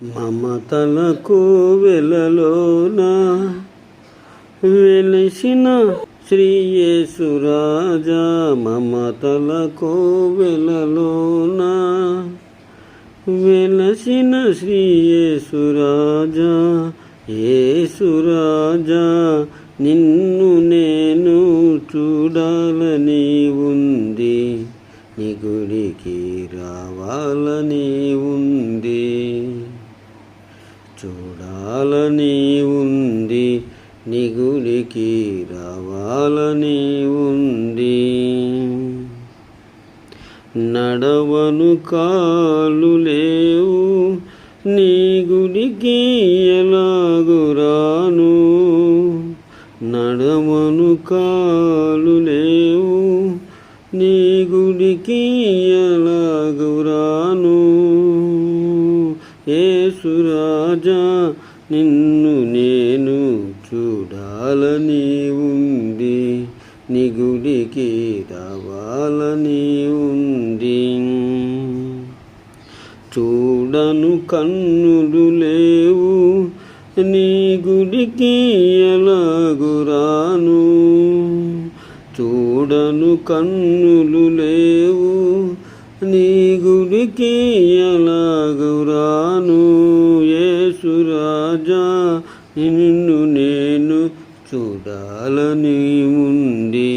మమతలకు వెలలోన వెలసిన శ్రీ యేసురాజా, మమతలకు వెలలోన వెలసిన శ్రీ యేసురాజా, యేసురాజా నిన్ను నేను చూడాలని ఉంది, నీ గుడికి రావాలని ఉంది, చూడాలని ఉంది, నీ గుడికి రావాలని ఉంది. నడవను కాళ్ళు లేవు, నీ గుడికి ఎలాగు రాను, నడవను కాళ్ళు లేవు, నీ గుడికి ఎలాగు రాను. యేసురాజా నిన్ను నేను చూడాలని ఉంది, నీ గుడికి రావాలని ఉంది. చూడను కన్నులు లేవు, నీ గుడికి ఎలాగు రాను, చూడను కన్నులు లేవు, నీ గుడికి ఎలాగు రాను. యేసురాజా నిన్ను నేను చూడాలని ఉంది,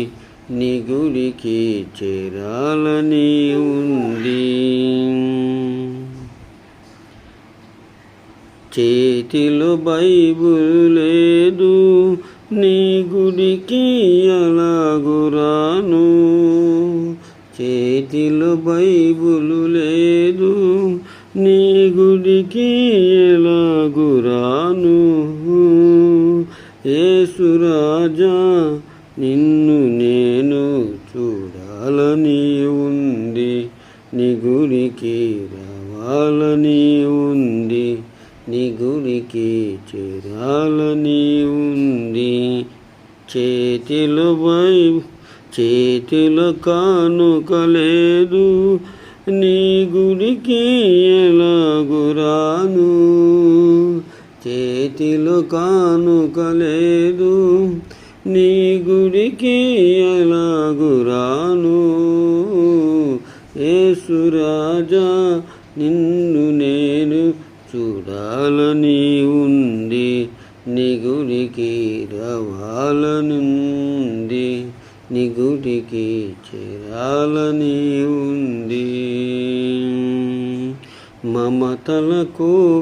నీ గుడికి చేరాలని ఉంది. చేతిలో బైబిల్ లేదు, నీ గుడికి ఎలాగు రాను, చేతిలో బైబిల్ లేదు, నీ గుడికి ఎలాగు రాను. యేసురాజా నిన్ను నేను చూడాలని ఉంది, నీ గుడికి రావాలని ఉంది, నీ గుడికి చేరాలని ఉంది. చేతిలో కానుక లేదు, నీ గుడికి ఎలాగు రాను, చేతిలో కానుక లేదు, నీ గుడికి ఎలాగు రాను. యేసురాజా నిన్ను నేను చూడాలని ఉంది, నీ గుడికి రావాలనుంది, నీ గుడికి చేరాలని ఉంది. మమతలకు